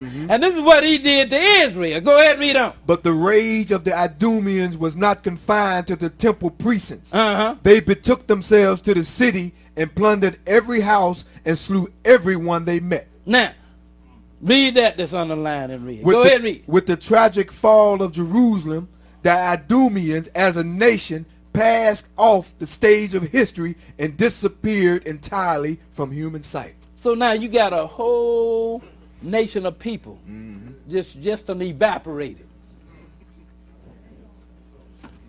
And this is what he did to Israel. Go ahead and read on. But the rage of the Idumeans was not confined to the temple precincts. They betook themselves to the city and plundered every house and slew everyone they met. Now, read that's underlined and read. Go ahead and read. With the tragic fall of Jerusalem, the Idumeans as a nation passed off the stage of history and disappeared entirely from human sight. So now you got a whole nation of people just evaporated,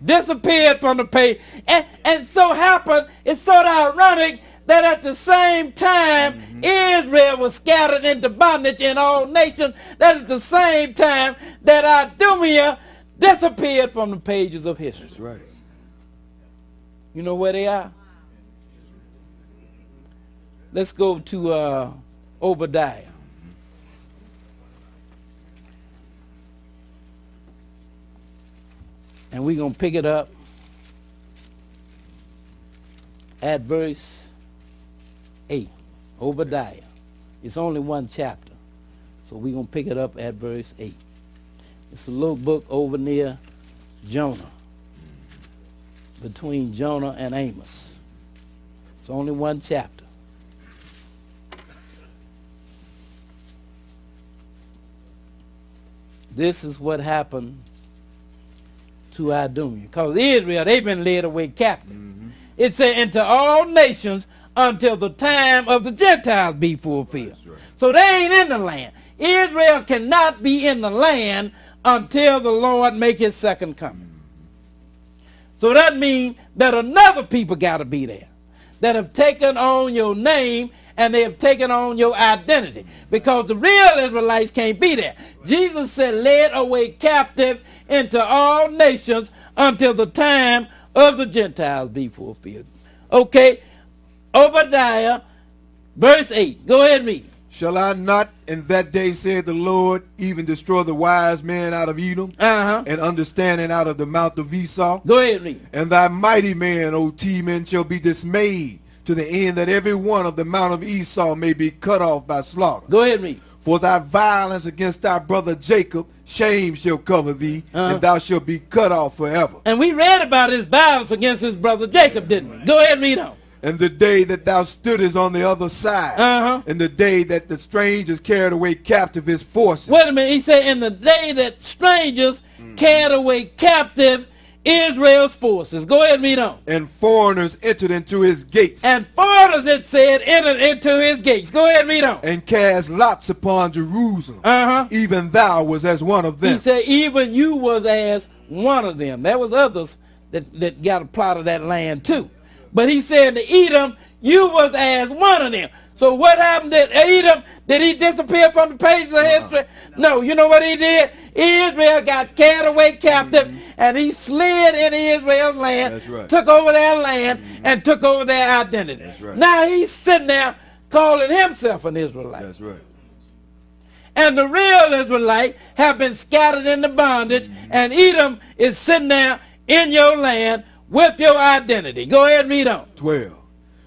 disappeared from the page. And so happened, it's sort of ironic that at the same time Israel was scattered into bondage in all nations, that is the same time that Idumea disappeared from the pages of history. That's right. You know where they are? Let's go to Obadiah. And we're going to pick it up at verse 8. Obadiah. It's only one chapter. So we're going to pick it up at verse 8. It's a little book over near Jonah. Between Jonah and Amos. It's only one chapter. This is what happened to Idumea. Because Israel, they've been led away captive. It said, into all nations until the time of the Gentiles be fulfilled. Right. So they ain't in the land. Israel cannot be in the land until the Lord make his second coming. So that means that another people got to be there that have taken on your name and they have taken on your identity, because the real Israelites can't be there. Jesus said, led away captive into all nations until the time of the Gentiles be fulfilled. Okay, Obadiah, verse 8. Go ahead and read. Shall I not in that day, said the Lord, even destroy the wise men out of Edom, and understanding out of the mount of Esau? Go ahead and read. And thy mighty men, O Teman, shall be dismayed, to the end that every one of the mount of Esau may be cut off by slaughter. Go ahead and read. For thy violence against thy brother Jacob, shame shall cover thee, and thou shalt be cut off forever. And we read about his violence against his brother Jacob, didn't we? Go ahead and read on. And the day that thou stoodest on the other side, and the day that the strangers carried away captive his forces. Wait a minute, he said, in the day that strangers carried away captive Israel's forces. Go ahead and read on. And foreigners entered into his gates. And foreigners, it said, entered into his gates. Go ahead and read on. And cast lots upon Jerusalem. Even thou was as one of them. He said, even you was as one of them. There was others that got a plot of that land too. But he said to Edom, you was as one of them. So what happened to Edom? Did he disappear from the pages of history? No. You know what he did? Israel got carried away captive, and he slid into Israel's land, took over their land, and took over their identity. Now he's sitting there calling himself an Israelite. That's right. And the real Israelite have been scattered into bondage, and Edom is sitting there in your land with your identity. Go ahead and read on. 12.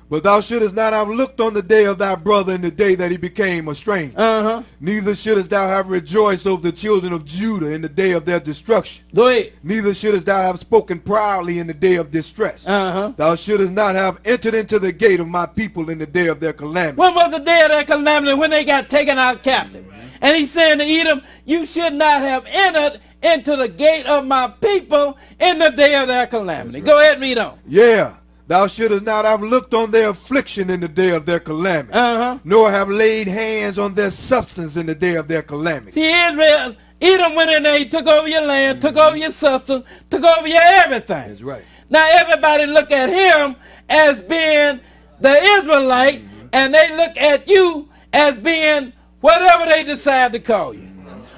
But thou shouldest not have looked on the day of thy brother in the day that he became a stranger. Neither shouldest thou have rejoiced over the children of Judah in the day of their destruction. Go ahead. Neither shouldest thou have spoken proudly in the day of distress. Thou shouldest not have entered into the gate of my people in the day of their calamity. When was the day of their calamity? When they got taken out captive. And he's saying to Edom, you should not have entered into the gate of my people in the day of their calamity. Go ahead and read on. Yeah. Thou shouldest not have looked on their affliction in the day of their calamity, nor have laid hands on their substance in the day of their calamity. See, Israel, Edom went in there, he took over your land, took over your substance, took over your everything. That's right. Now everybody look at him as being the Israelite, and they look at you as being whatever they decide to call you,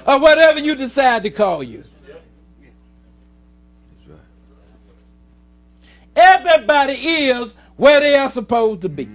or whatever you decide to call you. Everybody is where they are supposed to be.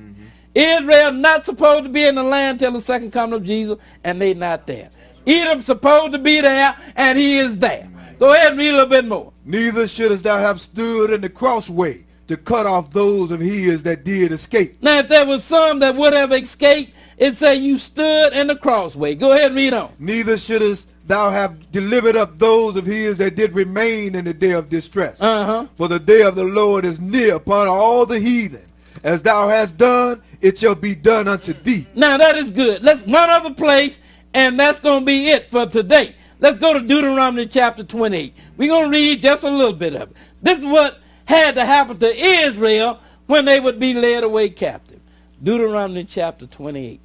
Israel not supposed to be in the land till the second coming of Jesus, and they not there. Edom supposed to be there, and he is there. Go ahead and read a little bit more. Neither shouldest thou have stood in the crossway to cut off those of his that did escape. Now if there was some that would have escaped, It say you stood in the crossway. Go ahead and read on. Neither shouldest thou have delivered up those of his that did remain in the day of distress. For the day of the Lord is near upon all the heathen. As thou hast done, it shall be done unto thee. Now that is good. Let's one other place, and that's going to be it for today. Let's go to Deuteronomy chapter 28. We're going to read just a little bit of it. This is what had to happen to Israel when they would be led away captive. Deuteronomy chapter 28.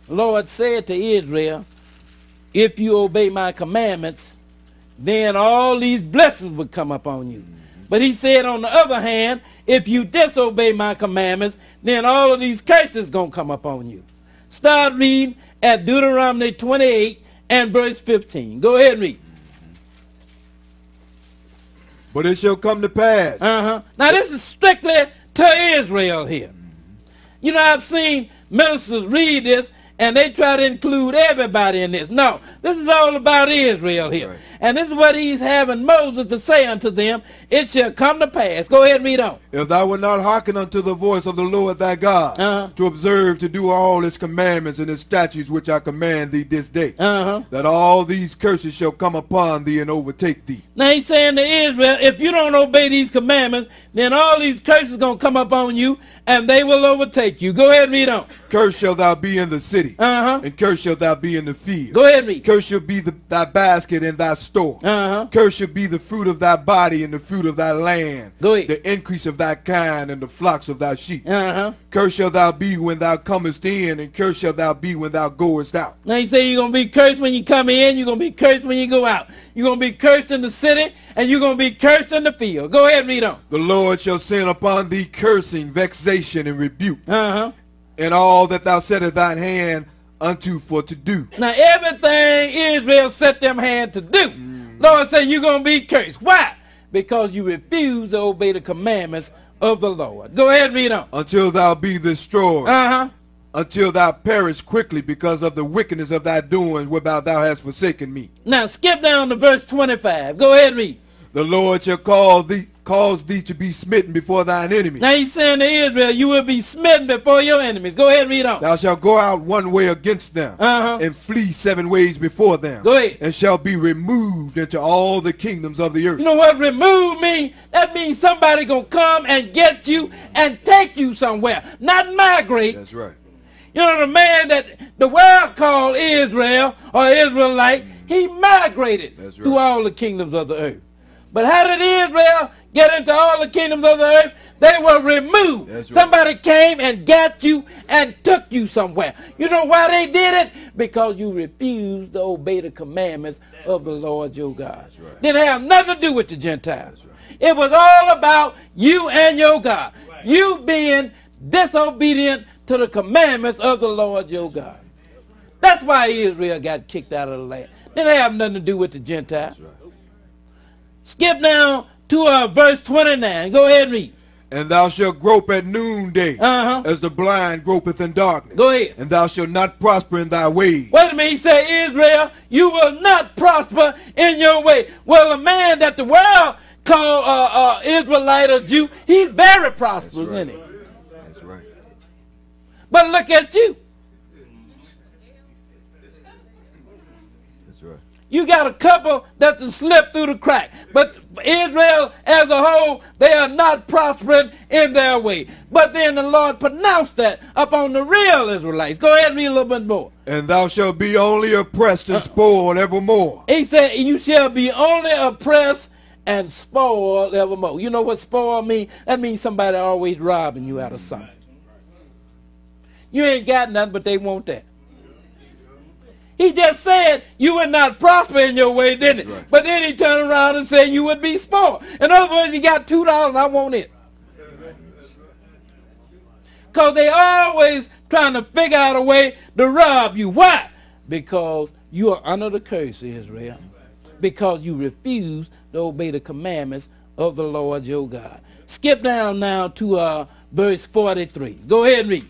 The Lord said to Israel, if you obey my commandments, then all these blessings would come upon you. But he said, on the other hand, if you disobey my commandments, then all of these curses going to come upon you. Start reading at Deuteronomy 28 and verse 15. Go ahead and read. But it shall come to pass. Now this is strictly to Israel here. You know, I've seen ministers read this and they try to include everybody in this. No, this is all about Israel here. Right. And this is what he's having Moses to say unto them. It shall come to pass. Go ahead and read on. If thou wilt not hearken unto the voice of the Lord thy God, to observe, to do all his commandments and his statutes which I command thee this day, that all these curses shall come upon thee and overtake thee. Now he's saying to Israel, if you don't obey these commandments, then all these curses going to come upon you and they will overtake you. Go ahead and read on. Cursed shall thou be in the city, and cursed shall thou be in the field. Go ahead and read. Cursed shall be thy basket and thy store. Cursed shall be the fruit of thy body and the fruit of thy land, the increase of thy kind and the flocks of thy sheep. Cursed shall thou be when thou comest in, and cursed shall thou be when thou goest out. Now he say you're going to be cursed when you come in, you're going to be cursed when you go out. You're going to be cursed in the city, and you're going to be cursed in the field. Go ahead and read on. The Lord shall send upon thee cursing, vexation, and rebuke, and all that thou settest thine hand unto for to do. Now everything Israel set them hand to do, Lord said you're going to be cursed. Why? Because you refuse to obey the commandments of the Lord. Go ahead and read on. Until thou be destroyed. Until thou perish quickly because of the wickedness of thy doings whereby thou hast forsaken me. Now skip down to verse 25. Go ahead and read. The Lord shall cause thee to be smitten before thine enemies. Now he's saying to Israel, you will be smitten before your enemies. Go ahead and read on. Thou shalt go out one way against them, and flee 7 ways before them. Go ahead. And shall be removed into all the kingdoms of the earth. You know what remove means? That means somebody going to come and get you and take you somewhere, not migrate. That's right. You know, the man that the world called Israel or Israelite, he migrated through all the kingdoms of the earth. But how did Israel get into all the kingdoms of the earth? They were removed. Right. Somebody came and got you and took you somewhere. You know why they did it? Because you refused to obey the commandments of the Lord your God. Right. Didn't have nothing to do with the Gentiles. Right. It was all about you and your God. Right. You being disobedient to the commandments of the Lord your God. That's why Israel got kicked out of the land. Didn't have nothing to do with the Gentiles. Right. Skip down to verse 29. Go ahead and read. And thou shalt grope at noonday, as the blind gropeth in darkness. Go ahead. And thou shalt not prosper in thy ways. Wait a minute. He said, Israel, you will not prosper in your way. Well, a man that the world call Israelite or Jew, he's very prosperous, isn't he? That's right. But look at you. You got a couple that can slip through the crack. But Israel as a whole, they are not prospering in their way. But then the Lord pronounced that upon the real Israelites. Go ahead and read a little bit more. And thou shalt be only oppressed and spoiled evermore. He said, you shall be only oppressed and spoiled evermore. You know what spoiled means? That means somebody always robbing you out of something. You ain't got nothing, but they want that. He just said you would not prosper in your way, didn't he? Right. But then he turned around and said you would be spoiled. In other words, you got $2 and I want it. Because they always trying to figure out a way to rob you. Why? Because you are under the curse, Israel. Because you refuse to obey the commandments of the Lord your God. Skip down now to verse 43. Go ahead and read.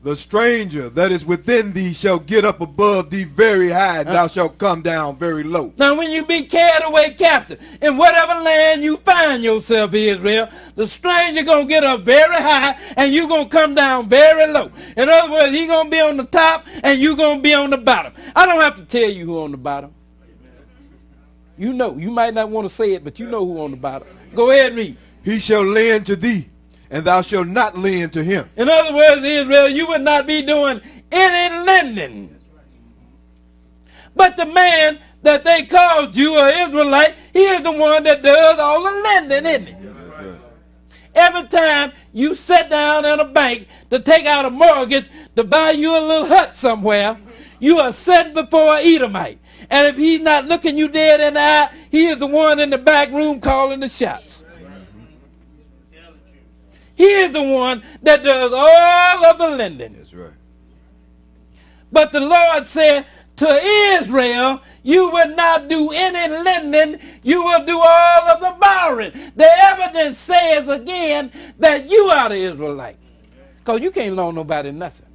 The stranger that is within thee shall get up above thee very high, and thou shalt come down very low. Now when you be carried away captive, in whatever land you find yourself, Israel, the stranger going to get up very high, and you going to come down very low. In other words, he going to be on the top, and you going to be on the bottom. I don't have to tell you who on the bottom. You know. You might not want to say it, but you know who on the bottom. Go ahead and read. He shall lend to thee, and thou shalt not lend to him. In other words, Israel, you would not be doing any lending. But the man that they called you an Israelite, he is the one that does all the lending, isn't he? Every time you sit down in a bank to take out a mortgage to buy you a little hut somewhere, you are sitting before an Edomite. And if he's not looking you dead in the eye, he is the one in the back room calling the shots. He is the one that does all of the lending. That's right. But the Lord said to Israel, you will not do any lending, you will do all of the borrowing. The evidence says again that you are the Israelite. Because you can't loan nobody nothing.